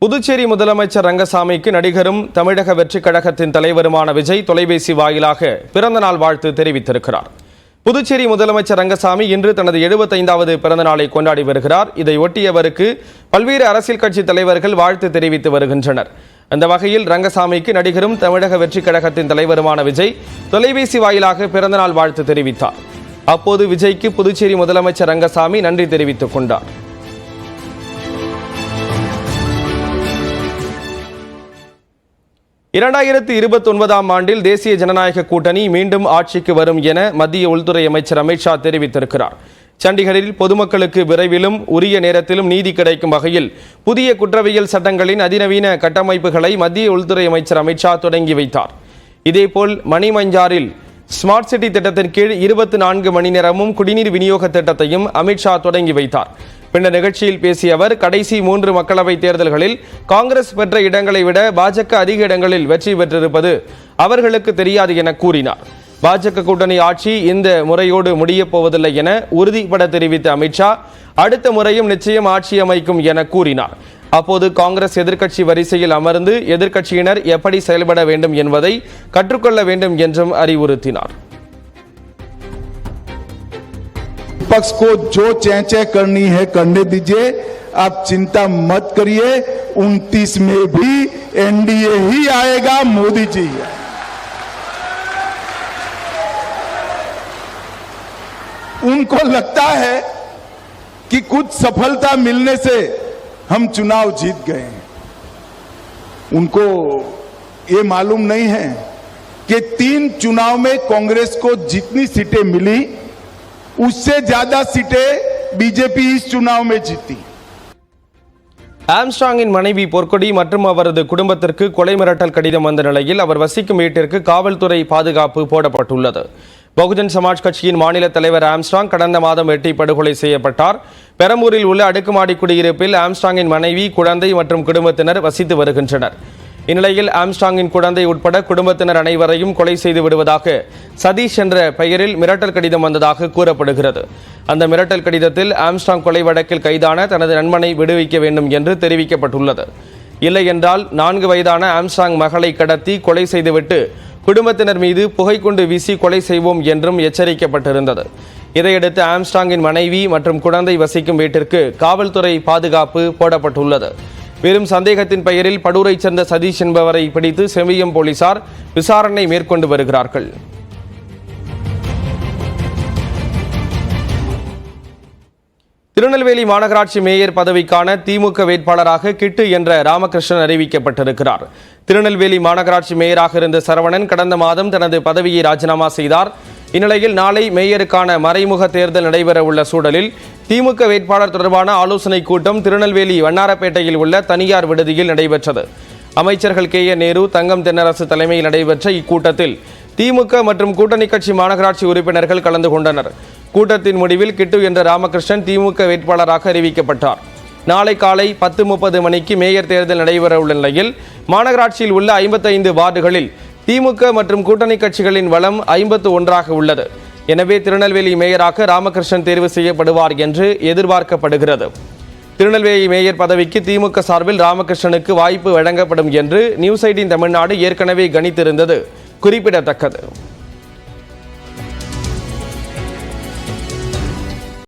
புதுச்சேரி முதலமைச்சர் ரங்கசாமிக்கு நடிகரும் தமிழக வெற்றிக் கழகத்தின் தலைவருமான விஜய் தொலைபேசி வாயிலாக பிறந்தநாள் வாழ்த்து தெரிவித்திருக்கிறார். புதுச்சேரி முதலமைச்சர் ரங்கசாமி இன்று தனது 75வது பிறந்த நாளை கொண்டாடி வருகிறார். இதை ஒட்டியவருக்கு பல்வேறு அரசியல் கட்சி தலைவர்கள் வாழ்த்து தெரிவித்து வருகின்றனர். அந்த வகையில் ரங்கசாமிக்கு நடிகரும் தமிழக வெற்றிக் கழகத்தின் தலைவருமான விஜய் தொலைபேசி வாயிலாக பிறந்தநாள் வாழ்த்து தெரிவித்தார். அப்போது விஜய்க்கு புதுச்சேரி முதலமைச்சர் ரங்கசாமி நன்றி தெரிவித்துக் கொண்டார். இரண்டாயிரத்து 29ஆம் ஆண்டில் தேசிய ஜனநாயக கூட்டணி மீண்டும் ஆட்சிக்கு வரும் என மத்திய உள்துறை அமைச்சர் அமித்ஷா தெரிவித்திருக்கிறார். சண்டிகரில் பொதுமக்களுக்கு விரைவிலும் உரிய நேரத்திலும் நீதி கிடைக்கும் வகையில் புதிய குற்றவியல் சட்டங்களின் அதிநவீன கட்டமைப்புகளை மத்திய உள்துறை அமைச்சர் அமித்ஷா தொடங்கி வைத்தார். இதேபோல் மணிமஞ்சாரில் ஸ்மார்ட் சிட்டி திட்டத்தின் கீழ் 24 மணி நேரமும் குடிநீர் விநியோக திட்டத்தையும் அமித்ஷா தொடங்கி வைத்தார். பின்னர் நிகழ்ச்சியில் பேசிய அவர், கடைசி 3 மக்களவைத் தேர்தல்களில் காங்கிரஸ் பெற்ற இடங்களை விட பாஜக அதிக இடங்களில் வெற்றி பெற்றிருப்பது அவர்களுக்கு தெரியாது என கூறினார். பாஜக கூட்டணி ஆட்சி இந்த முறையோடு முடியப் போவதில்லை என உறுதிபட தெரிவித்த அமித்ஷா, அடுத்த முறையும் நிச்சயம் ஆட்சி அமைக்கும் என கூறினார். அப்போது காங்கிரஸ் எதிர்க்கட்சி வரிசையில் அமர்ந்து எதிர்க்கட்சியினர் எப்படி செயல்பட வேண்டும் என்பதை கற்றுக்கொள்ள வேண்டும் என்றும் அறிவுறுத்தினார். विपक्ष को जो चैं करनी है करने दीजिए, आप चिंता मत करिए। 29 में भी एनडीए ही आएगा, मोदी जी। उनको लगता है कि कुछ सफलता मिलने से हम चुनाव जीत गए हैं। उनको ये मालूम नहीं है कि 3 चुनाव में कांग्रेस को जितनी सीटें मिली उससे ज्यादा सीटें बीजेपी इस चुनाव में जीती. ஆம்ஸ்ட்ராங்கின் மனைவி பொற்கொடி மற்றும் அவரது குடும்பத்திற்கு கொலை மிரட்டல் கடிதம் வந்த நிலையில் அவர் வசிக்கும் வீட்டிற்கு காவல்துறை பாதுகாப்பு போடப்பட்டுள்ளது. பகுஜன் சமாஜ் கட்சியின் மாநில தலைவர் ஆம்ஸ்ட்ராங் கடந்த மாதம் வெட்டி படுகொலை செய்யப்பட்டார். பெரம்பூரில் உள்ள அடுக்குமாடி குடியிருப்பில் ஆம்ஸ்ட்ராங்கின் மனைவி, குழந்தை மற்றும் குடும்பத்தினர் வசித்து வருகின்றனர். இந்நிலையில் ஆம்ஸ்ட்ராங்கின் குழந்தை உட்பட குடும்பத்தினர் அனைவரையும் கொலை செய்து விடுவதாக சதீஷ் என்ற பெயரில் மிரட்டல் கடிதம் வந்ததாக கூறப்படுகிறது. அந்த மிரட்டல் கடிதத்தில் ஆம்ஸ்ட்ராங் கொலை வழக்கில் கைதான தனது நண்பனை விடுவிக்க வேண்டும் என்று தெரிவிக்கப்பட்டுள்ளது. இல்லை என்றால் 4 வயதான ஆம்ஸ்ட்ராங் மகளை கடத்தி கொலை செய்துவிட்டு குடும்பத்தினர் மீது புகைக்குண்டு வீசி கொலை செய்வோம் என்றும் எச்சரிக்கப்பட்டிருந்தது. இதையடுத்து ஆம்ஸ்ட்ராங்கின் மனைவி மற்றும் குழந்தை வசிக்கும் வீட்டிற்கு காவல்துறை பாதுகாப்பு போடப்பட்டுள்ளது. வெறும் சந்தேகத்தின் பெயரில் படூரைச் சேர்ந்த சதீஷ் என்பவரை பிடித்து செமியம் போலீசார் விசாரணை மேற்கொண்டு வருகிறார்கள். திருநெல்வேலி மாநகராட்சி மேயர் பதவிக்கான திமுக வேட்பாளராக கிட்டு என்ற ராமகிருஷ்ணன் அறிவிக்கப்பட்டிருக்கிறார். திருநெல்வேலி மாநகராட்சி மேயராக இருந்த சரவணன் கடந்த மாதம் தனது பதவியை ராஜினாமா செய்தார். இந்நிலையில் நாளை மேயருக்கான மறைமுக தேர்தல் நடைபெற உள்ள சூழலில் திமுக வேட்பாளர் தொடர்பான ஆலோசனைக் கூட்டம் திருநெல்வேலி வண்ணாரப்பேட்டையில் உள்ள தனியார் விடுதியில் நடைபெற்றது. அமைச்சர்கள் கே என் நேரு, தங்கம் தென்னரசு தலைமையில் நடைபெற்ற இக்கூட்டத்தில் திமுக மற்றும் கூட்டணி கட்சி மாநகராட்சி உறுப்பினர்கள் கலந்து கொண்டனர். கூட்டத்தின் முடிவில் கிட்டு என்ற ராமகிருஷ்ணன் திமுக வேட்பாளராக அறிவிக்கப்பட்டார். நாளை காலை 10:30 மணிக்கு மேயர் தேர்தல் நடைபெற உள்ள நிலையில் மாநகராட்சியில் உள்ள 55 வார்டுகளில் திமுக மற்றும் கூட்டணி கட்சிகளின் வளம் 51ஆக உள்ளது. எனவே திருநெல்வேலி மேயராக ராமகிருஷ்ணன் தேர்வு செய்யப்படுவார் என்று எதிர்பார்க்கப்படுகிறது. திருநெல்வேலி மேயர் பதவிக்கு திமுக சார்பில் ராமகிருஷ்ணனுக்கு வாய்ப்பு வழங்கப்படும் என்று நியூஸ் 18 தமிழ்நாடு ஏற்கனவே கணித்திருந்தது குறிப்பிடத்தக்கது.